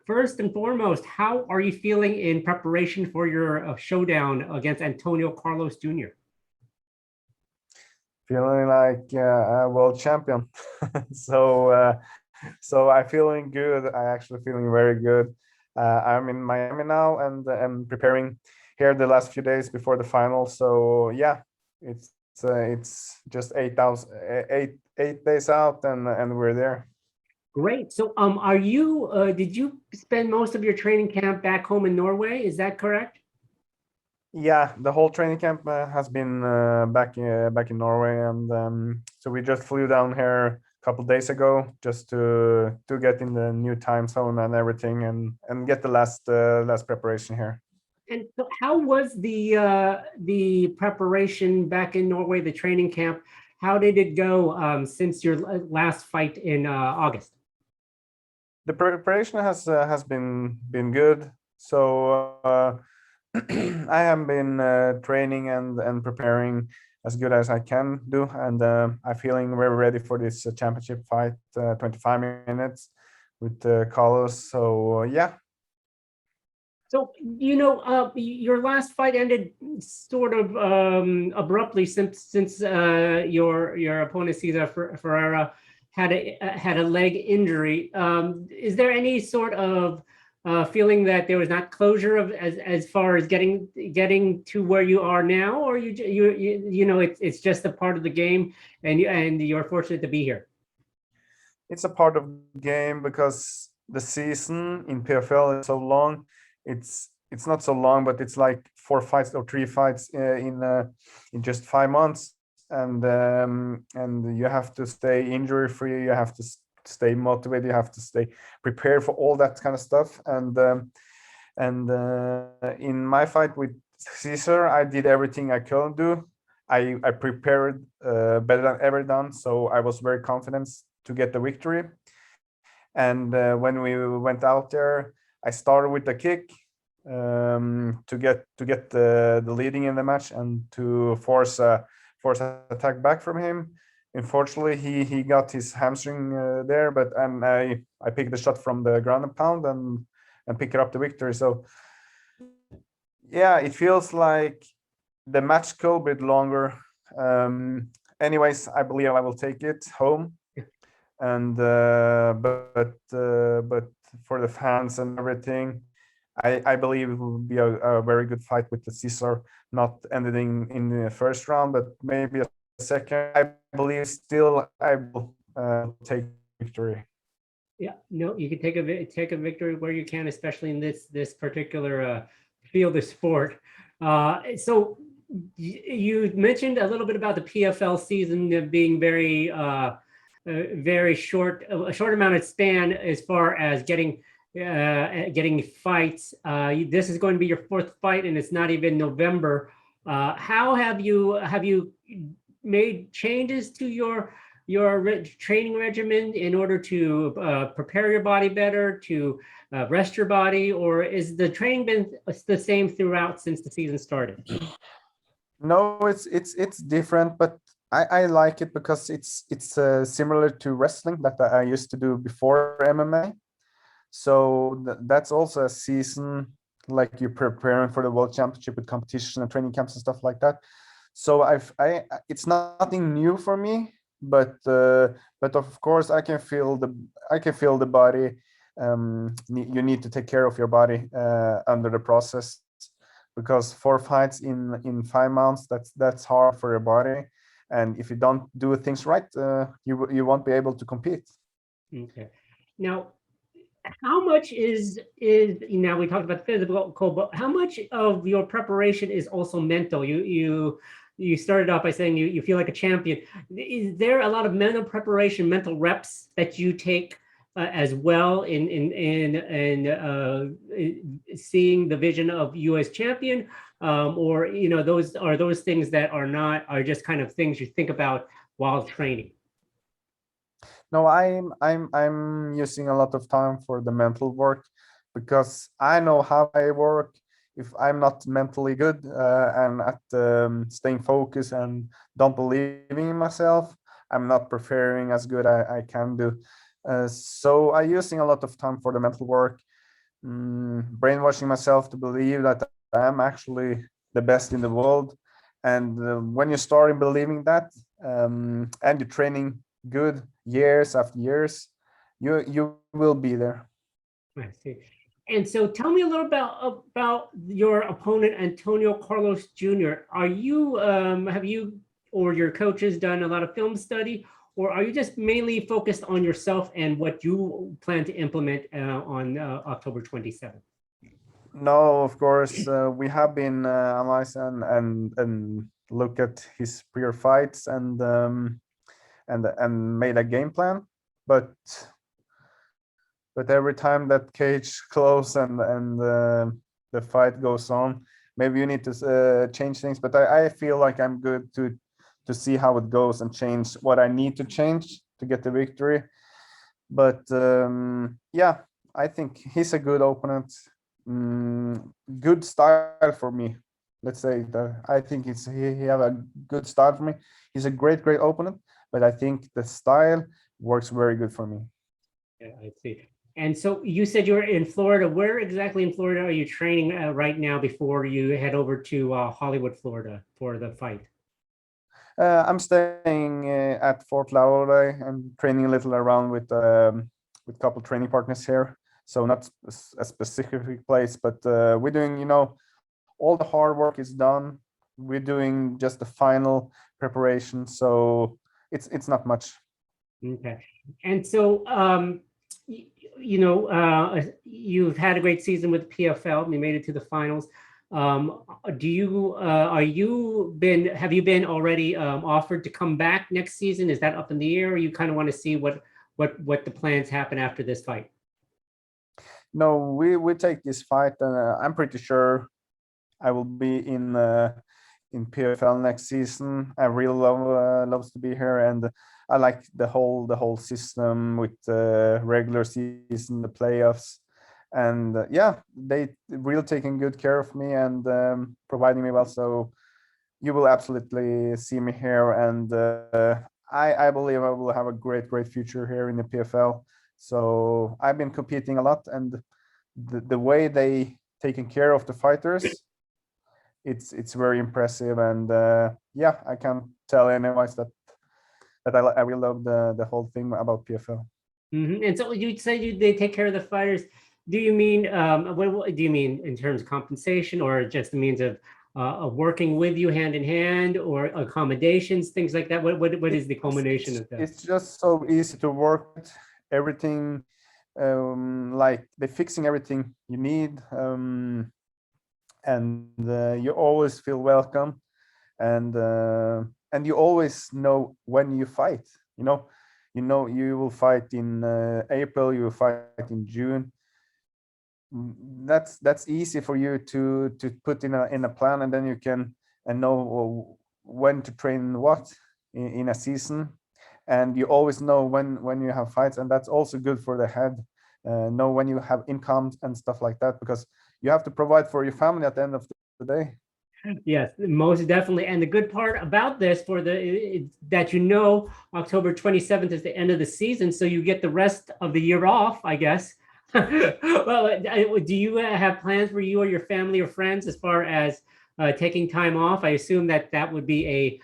First and foremost, how are you feeling in preparation for your showdown against Antonio Carlos Jr.? Feeling like a world champion. So I'm feeling good. I actually feeling very good. I'm in Miami now, and I'm preparing here the last few days before the final. So yeah, it's just 8 days out, and we're there. Great. So, did you spend most of your training camp back home in Norway? Is that correct? Yeah, the whole training camp has been back in Norway, and so we just flew down here a couple days ago just to get in the new time zone and everything, and get the last preparation here. And so how was the preparation back in Norway, the training camp? How did it go since your last fight in August? The preparation has been good. So I have been training and preparing as good as I can do, and I'm feeling very ready for this championship fight, 25 minutes with Carlos. So yeah. So, your last fight ended sort of abruptly since your opponent Cesar Ferreira had a leg injury. Is there any sort of feeling that there was not closure of as far as getting to where you are now, or it's just a part of the game, and you're fortunate to be here? It's a part of the game because the season in PFL is so long. It's not so long, but it's like 4 fights or 3 fights in just 5 months, and you have to stay injury free. You have to stay motivated. You have to stay prepared for all that kind of stuff. And in my fight with Caesar, I did everything I could do. I prepared better than ever done, so I was very confident to get the victory. And when we went out there, I started with the kick to get the leading in the match and to force attack back from him. Unfortunately, he got his hamstring there, but I picked the shot from the ground and pound and pick up the victory. So yeah, it feels like the match could be a bit longer. Anyways, I believe I will take it home, and but for the fans and everything, I believe it will be a very good fight with the Caesar, not ending in the first round, but maybe a second. I believe still I will take victory. Yeah, no, you can take a victory where you can, especially in this particular field of sport. So you mentioned a little bit about the PFL season being very short, a short amount of span as far as getting fights. This is going to be your fourth fight, and it's not even November. How have you made changes to your training regimen in order to prepare your body better, to rest your body, or is the training been the same throughout since the season started? No, it's different, but I like it because it's similar to wrestling that I used to do before MMA. So that's also a season like you're preparing for the world championship with competition and training camps and stuff like that. So I it's nothing new for me, but of course I can feel the body. You need to take care of your body under the process, because 4 fights in 5 months, that's hard for your body, and if you don't do things right, you won't be able to compete. Okay. Now, how much is now we talked about physical, but how much of your preparation is also mental? You started off by saying you feel like a champion. Is there a lot of mental preparation, mental reps that you take as well in seeing the vision of you as champion, or those things that are just kind of things you think about while training? No, I'm using a lot of time for the mental work, because I know how I work. If I'm not mentally good and at staying focused and don't believing in myself, I'm not preparing as good I can do. So I'm using a lot of time for the mental work, brainwashing myself to believe that I am actually the best in the world. And when you start believing that, and you're training good years after years, you will be there. I see. And so tell me a little about your opponent, Antonio Carlos Jr. Are you, have you or your coaches done a lot of film study, or are you just mainly focused on yourself and what you plan to implement on October 27th? No, of course, we have been analyzing and look at his prior fights and made a game plan, but every time that cage close and the fight goes on, maybe you need to change things. But I feel like I'm good to see how it goes and change what I need to change to get the victory. But yeah, I think he's a good opponent. Good style for me. Let's say that I think he have a good style for me. He's a great opponent, but I think the style works very good for me. Yeah, I see. And so you said you're in Florida. Where exactly in Florida are you training right now before you head over to Hollywood, Florida for the fight? I'm staying at Fort Lauderdale and training a little around with a couple training partners here. So not a specific place, but we're doing, all the hard work is done. We're doing just the final preparation, so it's not much. Okay. And so, you've had a great season with PFL. You made it to the finals. Have you been already offered to come back next season? Is that up in the air, or you kind of want to see what the plans happen after this fight? No, we take this fight, and I'm pretty sure I will be in PFL next season. I really loves to be here, and I like the whole system with the regular season, the playoffs, and yeah, they really taking good care of me and providing me well. So you will absolutely see me here, and I believe I will have a great future here in the PFL. So I've been competing a lot, and the way they taking care of the fighters, it's very impressive. And yeah, I can't tell anyways that I really love the whole thing about PFL. And so you say they take care of the fighters. Do you mean what do you mean in terms of compensation, or just the means of working with you hand in hand, or accommodations, things like that? What is the culmination of that? It's just so easy to work with everything. Like they're fixing everything you need, and you always feel welcome, and you always know when you fight. You will fight in April, you will fight in June. That's easy for you to put in a plan, and then you can and know when to train what in a season, and you always know when you have fights, and that's also good for the head. Know when you have incomes and stuff like that, because you have to provide for your family at the end of the day. Yes, most definitely. And the good part about this that October 27th is the end of the season, so you get the rest of the year off, I guess. Well, do you have plans for you or your family or friends as far as taking time off? I assume that would be a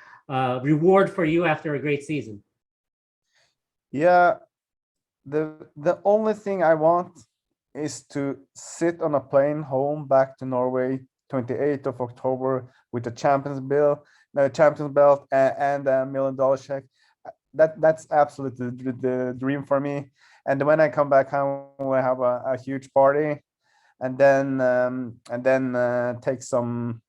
reward for you after a great season. Yeah, the only thing I want is to sit on a plane home back to Norway 28th of October with the champions belt and $1 million check. That's absolutely the dream for me. And when I come back home, we'll have a huge party, and then take some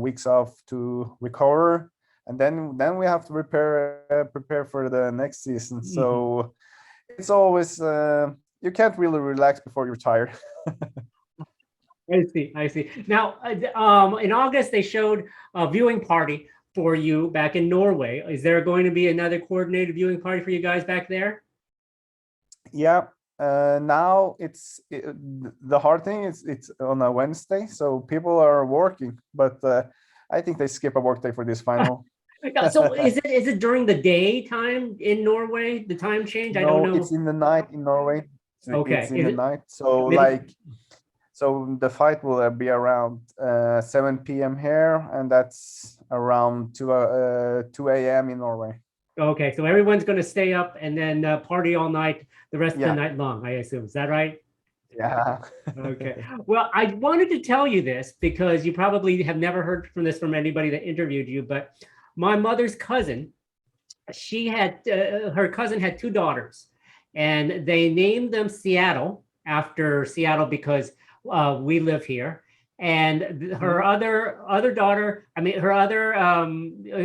weeks off to recover, and then we have to prepare for the next season. So it's always you can't really relax before you're tired. I see. Now, in August, they showed a viewing party for you back in Norway. Is there going to be another coordinated viewing party for you guys back there? Yeah. Now the hard thing is it's on a Wednesday, so people are working, but I think they skip a work day for this final. Yeah, so is it during the daytime in Norway, the time change? I don't No, know. it's in the night in Norway. So Okay. it's in Is the it night. So mid? like, so the fight will be around 7 p.m. here, and that's around 2 a.m. in Norway. Okay, so everyone's going to stay up and then party all night, the rest of the Yeah, night long, I assume. Is that right? yeah. Okay. Well, I wanted to tell you this because you probably have never heard from this from anybody that interviewed you, but my mother's cousin, she had her cousin had two daughters, and they named them Seattle after Seattle because we live here. And her Mhm. other daughter, I mean, her other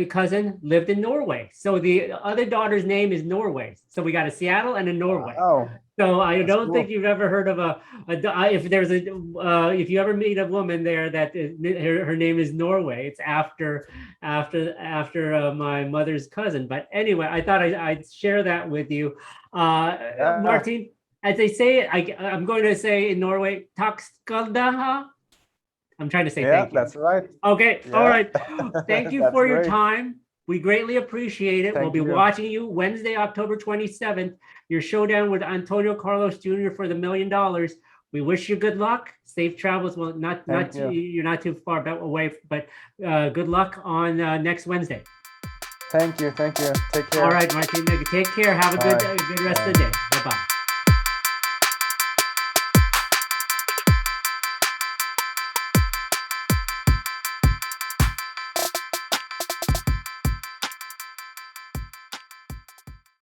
cousin lived in Norway. So the other daughter's name is Norway. So we got a Seattle and a Norway. Wow, So I that's don't think cool. you've ever heard of if there's a if you ever meet a woman there that her name is Norway, it's after my mother's cousin. But anyway, I thought I'd share that with you, Yeah, Martin. As they say, I'm going to say in Norway, "Takk skal du ha." I'm trying to say yeah, thank you. that's right. Okay, all Yeah, right. Thank you that's for your great. time. We greatly appreciate it. We'll Thank be you. watching you Wednesday, October 27th, your showdown with Antonio Carlos Jr. for the $1 million. We wish you good luck. Safe travels. Well, Thank you. you're not too far away, but good luck on next Wednesday. Thank you. Thank you. Take All care. right, Martin, take care. Have a Bye. good rest of Bye. the day. Bye-bye.